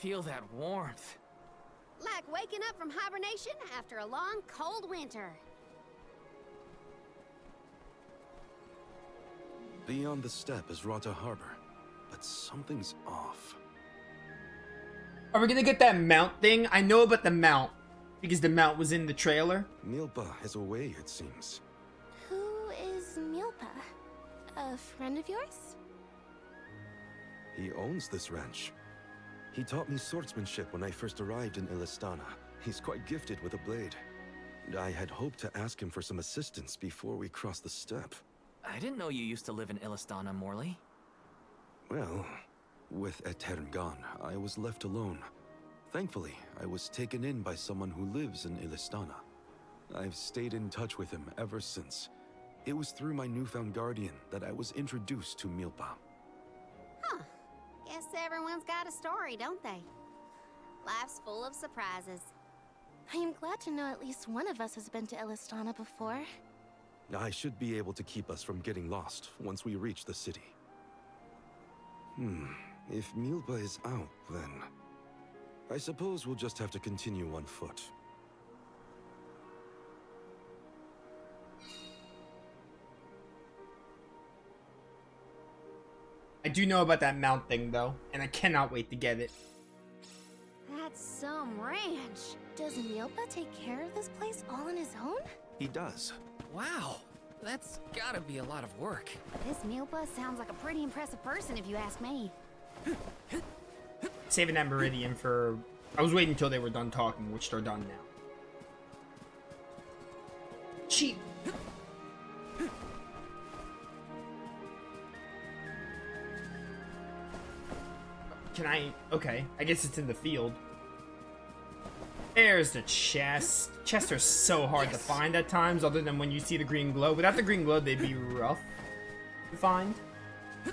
feel that warmth. Like waking up from hibernation after a long, cold winter. Beyond the steppe is Rata Harbor, but something's off. Are we gonna get that mount thing? I know about the mount, because the mount was in the trailer. Milpa is away, it seems. Who is Milpa? A friend of yours? He owns this ranch. He taught me swordsmanship when I first arrived in Illistana. He's quite gifted with a blade. And I had hoped to ask him for some assistance before we crossed the steppe. I didn't know you used to live in Illistana, Morley. Well, with Aetern gone, I was left alone. Thankfully, I was taken in by someone who lives in Illistana. I've stayed in touch with him ever since. It was through my newfound guardian that I was introduced to Milpa. Huh. Guess everyone's got a story, don't they? Life's full of surprises. I am glad to know at least one of us has been to Illistana before. I should be able to keep us from getting lost once we reach the city. If Milpa is out, then I suppose we'll just have to continue on foot. I do know about that mount thing, though, and I cannot wait to get it. That's some ranch. Does Milpa take care of this place all on his own? He does. Wow, that's gotta be a lot of work. This Milpa sounds like a pretty impressive person if you ask me. Saving that Meridian for... I was waiting until they were done talking, which they're done now. Cheap. Can I... Okay, I guess it's in the field. There's the chest. Chests are so hard to find at times, other than when you see the green glow. Without the green glow, they'd be rough to find. I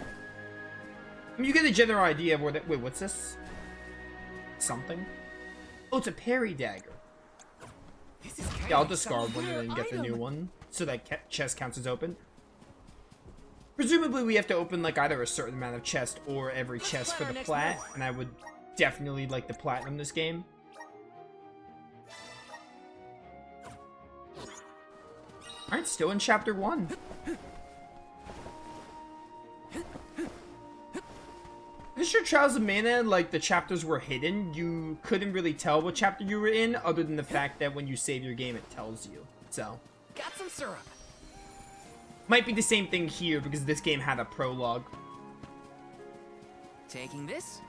mean, you get a general idea of where they... Wait, what's this? Something? Oh, it's a parry dagger. This is Yeah, I'll discard one and then get the new one, so that chest counts as open. Presumably we have to open like either a certain amount of chest or every chest for the plat, and I would definitely like the platinum this game. Alright, still in chapter 1. This your Trials of Mana, like the chapters were hidden. You couldn't really tell what chapter you were in, other than the fact that when you save your game it tells you. So Got some syrup. might be the same thing here because this game had a prologue. Taking this?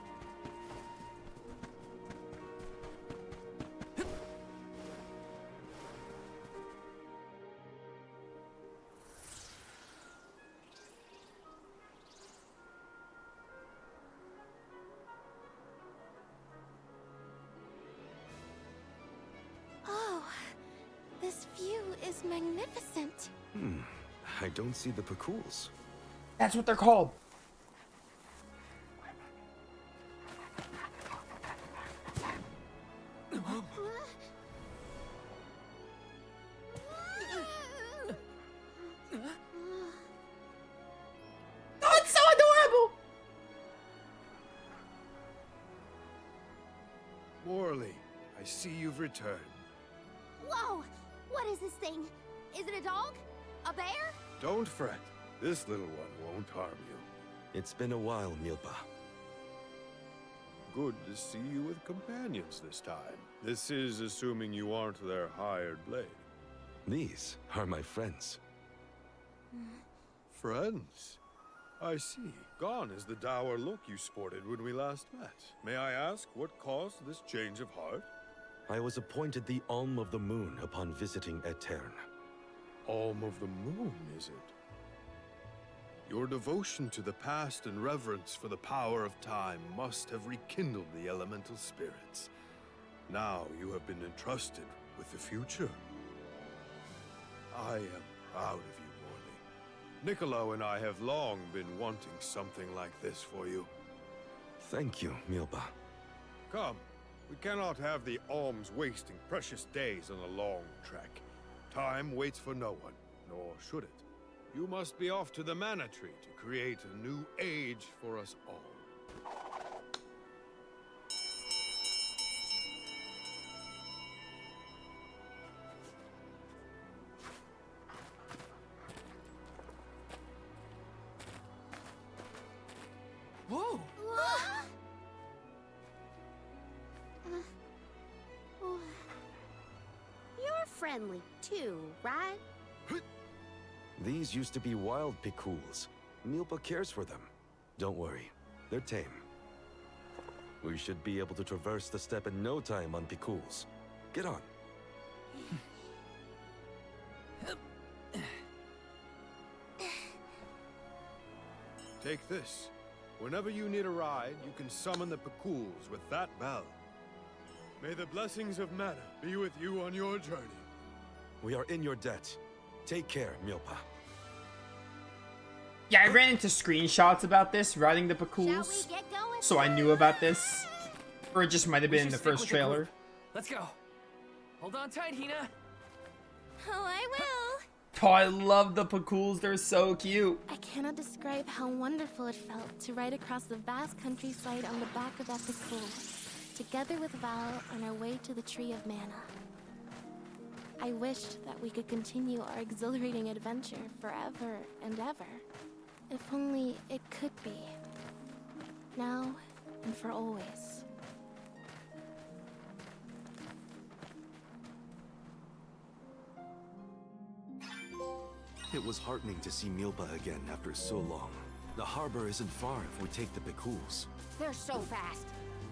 Oh, this view is magnificent. I don't see the Pikuls. That's what they're called. Oh, it's so adorable! Morley, I see you've returned. Whoa! What is this thing? Is it a dog? A bear? Don't fret. This little one won't harm you. It's been a while, Milpa. Good to see you with companions this time. This is assuming you aren't their hired blade. These are my friends. Friends? I see. Gone is the dour look you sported when we last met. May I ask what caused this change of heart? I was appointed the Alm of the Moon upon visiting Aetern. Alm of the Moon, is it? Your devotion to the past and reverence for the power of time must have rekindled the elemental spirits. Now you have been entrusted with the future. I am proud of you, Morley. Niccolo and I have long been wanting something like this for you. Thank you, Milpa. Come, we cannot have the alms wasting precious days on a long trek. Time waits for no one, nor should it. You must be off to the Mana Tree to create a new age for us all. friendly too, right? These used to be wild Pikuls. Milpa cares for them. Don't worry, they're tame. We should be able to traverse the steppe in no time on Pikuls. Get on. Take this. Whenever you need a ride, you can summon the Pikuls with that bell. May the blessings of mana be with you on your journey. We are in your debt. Take care, Milpa. Yeah, I ran into screenshots about this, riding the Shall Pikuls, we get going? so I knew about this. Or it just might have We been in should the stick first with the trailer. group. Let's go. Hold on tight, Hina. Oh, I will. Oh, I love the Pikuls, they're so cute. I cannot describe how wonderful it felt to ride across the vast countryside on the back of that Pikul, together with Val on our way to the Tree of Mana. I wished that we could continue our exhilarating adventure forever and ever. If only it could be. Now and for always. It was heartening to see Milpa again after so long. The harbor isn't far if we take the Pikuls. They're so fast.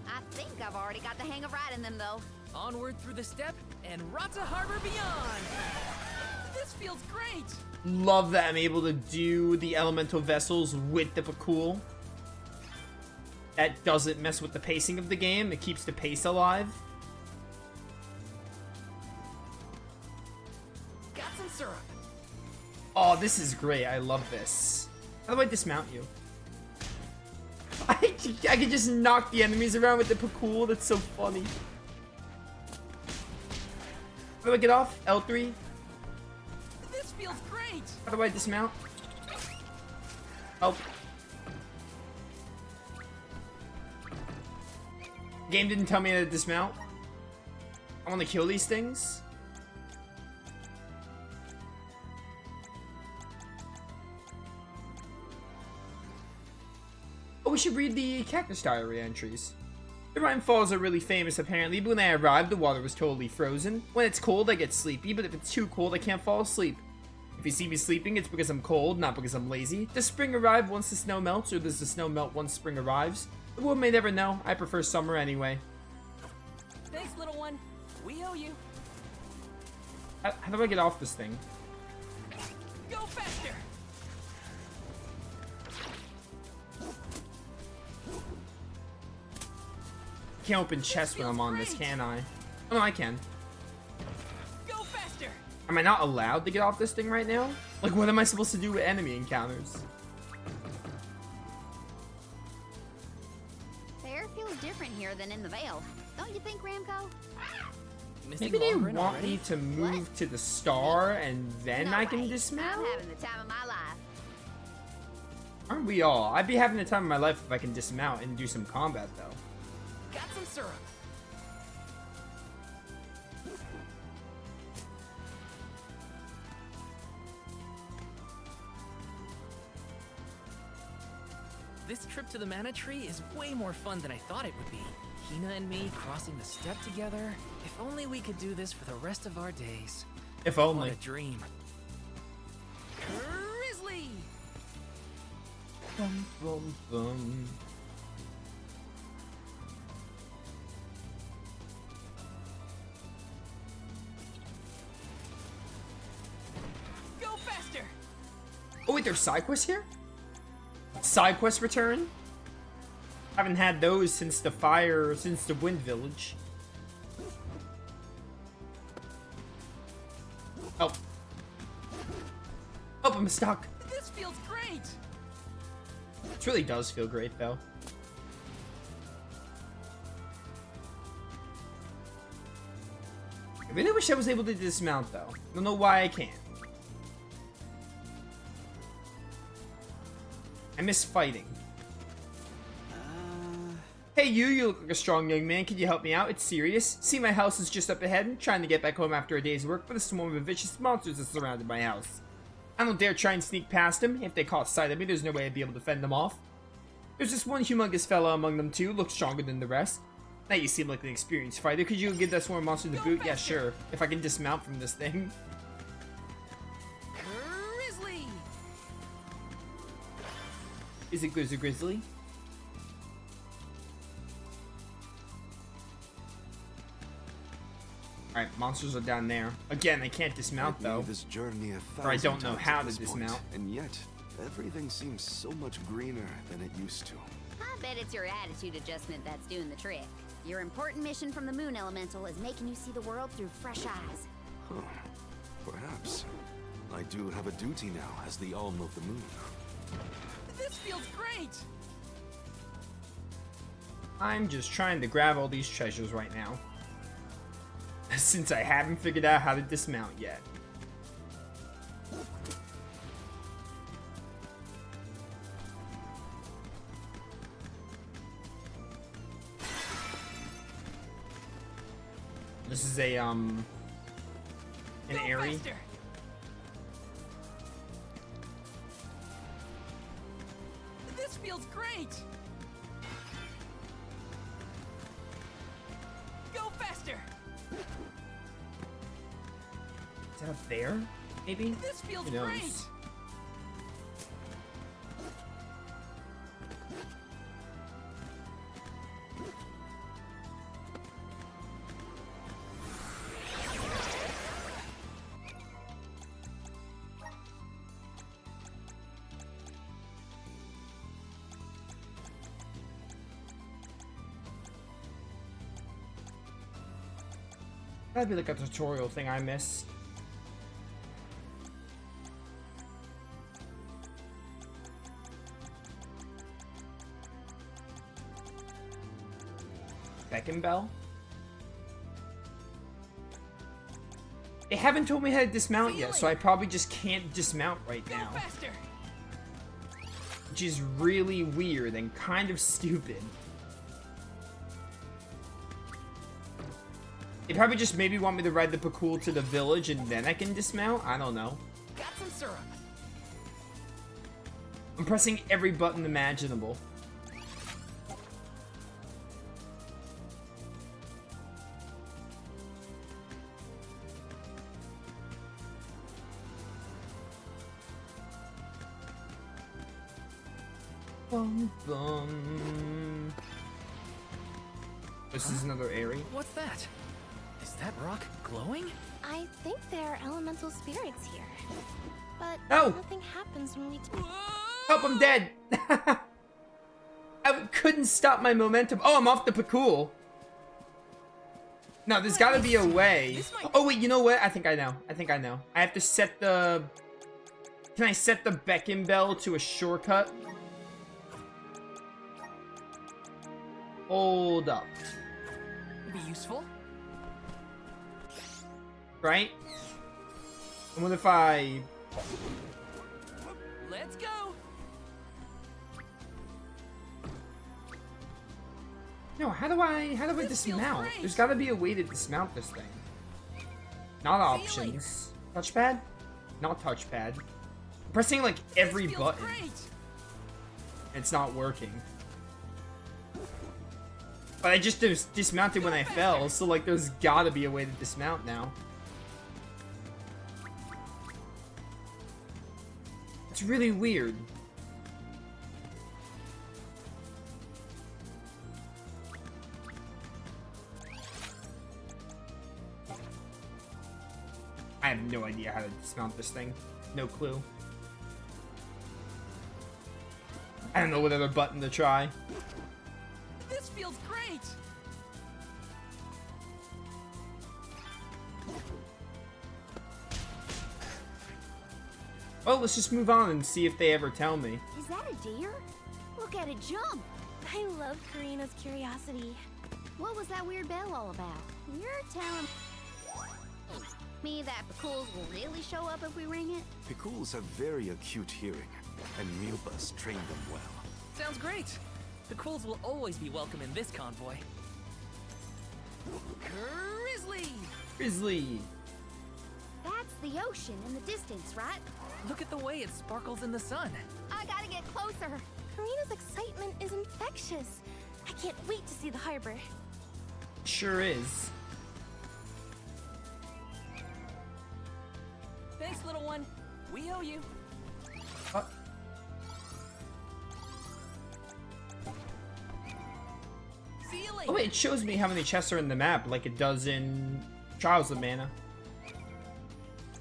I think I've already got the hang of riding them, though. Onward through the steppe and Rata Harbor beyond. This feels great. Love that I'm able to do the elemental vessels with the Pikul. That doesn't mess with the pacing of the game. It keeps the pace alive. Got some syrup. Oh, this is great. I love this. How do I dismount you? I can just knock the enemies around with the Pikul. That's so funny. How do I get off? L3? This feels great. How do I dismount? Oh. Game didn't tell me to dismount. I want to kill these things. Oh, we should read the Cactus Diary entries. The Rhine Falls are really famous apparently, but when I arrived, the water was totally frozen. When it's cold, I get sleepy, but if it's too cold, I can't fall asleep. If you see me sleeping, it's because I'm cold, not because I'm lazy. Does spring arrive once the snow melts, or does the snow melt once spring arrives? The world may never know. I prefer summer anyway. Thanks, little one. We owe you. How do I get off this thing? Go faster. I can't open chests when I'm on this, can I? Oh, no, I can. Go faster. Am I not allowed to get off this thing right now? Like, what am I supposed to do with enemy encounters? The air feels different here than in the Vale. Don't you think, Ramco? Missing Maybe they Longren want already? me to move to the star and then No I can way. dismount? I'm having the time of my life. Aren't we all? I'd be having the time of my life if I can dismount and do some combat, though. Got some syrup. This trip to the Mana Tree is way more fun than I thought it would be. Hina and me crossing the steppe together. If only we could do this for the rest of our days. If What only. a dream. Grizzly! Bum, bum, bum. Go faster! Oh wait, there's side quests here? Side quest return? Haven't had those since the Wind Village. Oh. Oh, I'm stuck. This feels great! This really does feel great, though. I really wish I was able to dismount, though. I don't know why I can't. I miss fighting. Hey you look like a strong young man. Can you help me out? It's serious. See, my house is just up ahead. I'm trying to get back home after a day's work, but a swarm of vicious monsters has surrounded my house. I don't dare try and sneak past them. If they caught sight of me, there's no way I'd be able to fend them off. There's this one humongous fella among them too, looks stronger than the rest. Now you seem like an experienced fighter. Could you give that swarm monster the boot? Yeah, sure. If I can dismount from this thing. Grizzly! Is it Grizzly? Alright, monsters are down there. Again, I can't dismount though. This journey Or I don't know how to dismount. And yet, everything seems so much greener than it used to. I bet it's your attitude adjustment that's doing the trick. Your important mission from the Moon Elemental is making you see the world through fresh eyes. Huh. Perhaps. I do have a duty now as the Alm of the Moon. This feels great! I'm just trying to grab all these treasures right now. Since I haven't figured out how to dismount yet. This is a an airy. Faster. This feels great! Go faster! Is that up there? Maybe? This feels Who knows? great! That'd be like a tutorial thing I missed. Bell? They haven't told me how to dismount yet, so I probably just can't dismount right Go now. faster! Which is really weird and kind of stupid. They probably just maybe want me to ride the Pikul to the village and then I can dismount? I don't know. Got some syrup. I'm pressing every button imaginable. Bum, bum. This is another area. What's that? Is that rock glowing? I think there are elemental spirits here. But Oh! nothing happens when we Help, I'm dead! I couldn't stop my momentum. Oh, I'm off the Pikul. No, there's gotta be a way. This might- Oh, wait, you know what? I think I know. I have to set the... Can I set the beckon bell to a shortcut? Hold up. Be useful? Right? And what if I... Let's go! No, how do I This feels dismount? great. There's gotta be a way to dismount this thing. Not options. Touchpad? Not touchpad. I'm pressing like every This feels button. Great. It's not working. But I just dismounted when I fell, so like there's gotta be a way to dismount now. It's really weird. I have no idea how to dismount this thing. No clue. I don't know what other button to try. This feels great! Well, let's just move on and see if they ever tell me. Is that a deer? Look at it jump! I love Karina's curiosity. What was that weird bell all about? You're telling me that Pikuls will really show up if we ring it? Pikuls have very acute hearing, and Milbas trained them well. Sounds great! The Pikuls will always be welcome in this convoy. Grizzly! Grizzly! That's the ocean in the distance, right? Look at the way it sparkles in the sun. I gotta get closer. Karina's excitement is infectious. I can't wait to see the harbor. Sure is. Thanks, little one. We owe you. See you later. Oh wait, it shows me how many chests are in the map, like it does in Trials of Mana.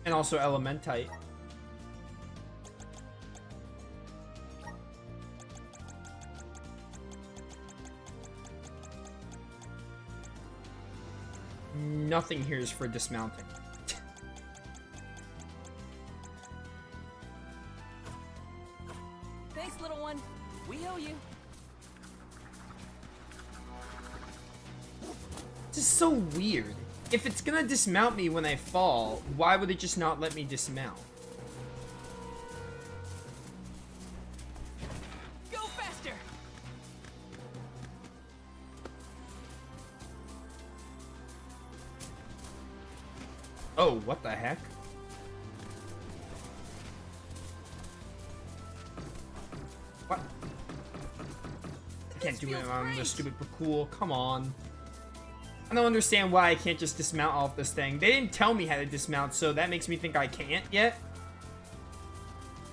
And also Elementite. Nothing here is for dismounting. Thanks, little one. We owe you. This is so weird. If it's gonna dismount me when I fall, why would it just not let me dismount? Go faster. Oh, what the heck? What? I can't do it on the stupid Pikul. Come on. I don't understand why I can't just dismount off this thing. They didn't tell me how to dismount, so that makes me think I can't yet.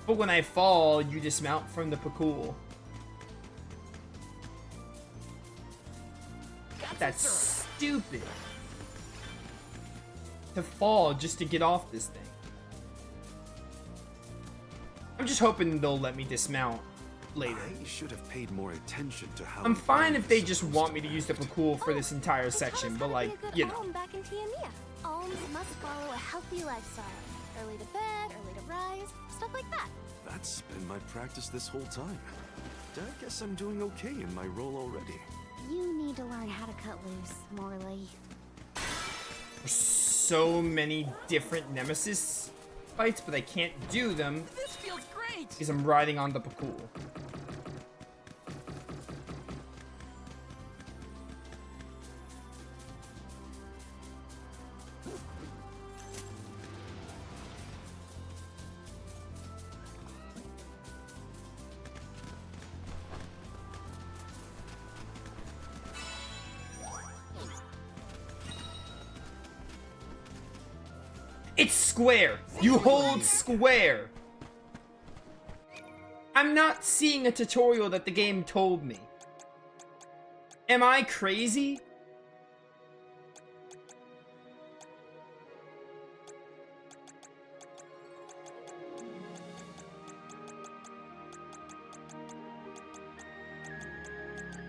But when I fall, you dismount from the Pikul. That's stupid. To fall just to get off this thing. I'm just hoping they'll let me dismount later. I should have paid more attention to how. I'm fine if they just want me to use the Pikul for this entire section, but like, you know. Back in Tiania. Alms must follow a healthy lifestyle. Early to bed, early to rise, stuff like that. That's been my practice this whole time. I guess I'm doing okay in my role already. You need to learn how to cut loose, Morley. There's so many different Nemesis fights, but I can't do them This feels great. because I'm riding on the Pikul. It's square. You hold square. I'm not seeing a tutorial that the game told me. Am I crazy?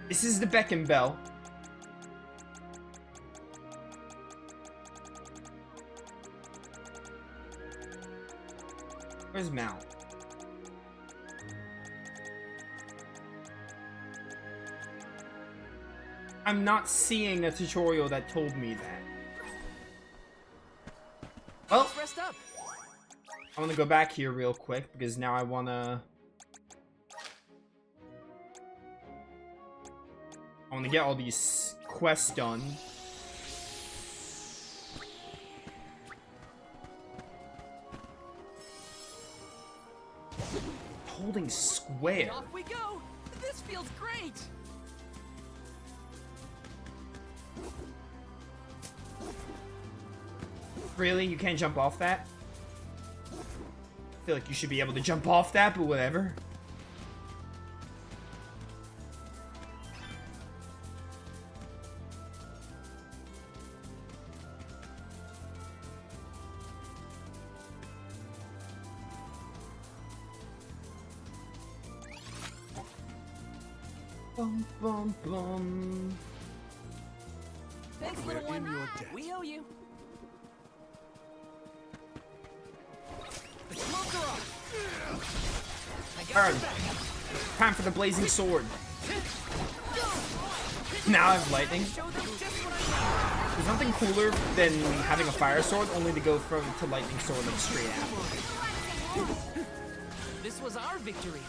This is the beckon bell. Where's Mal? I'm not seeing a tutorial that told me that. Well, Let's rest up. I want to go back here real quick because now I want to get all these quests done. Holding square. Off we go. This feels great. Really? You can't jump off that? I feel like you should be able to jump off that, but whatever. Bum, bum, bum. Thanks, We're little in one. your debt. We owe you. The smoker off. I got Turn. your back. Time for the blazing sword. Now I have lightning. Show them just what I There's nothing cooler than having a fire sword, only to go to lightning sword like straight out. need. This was our victory.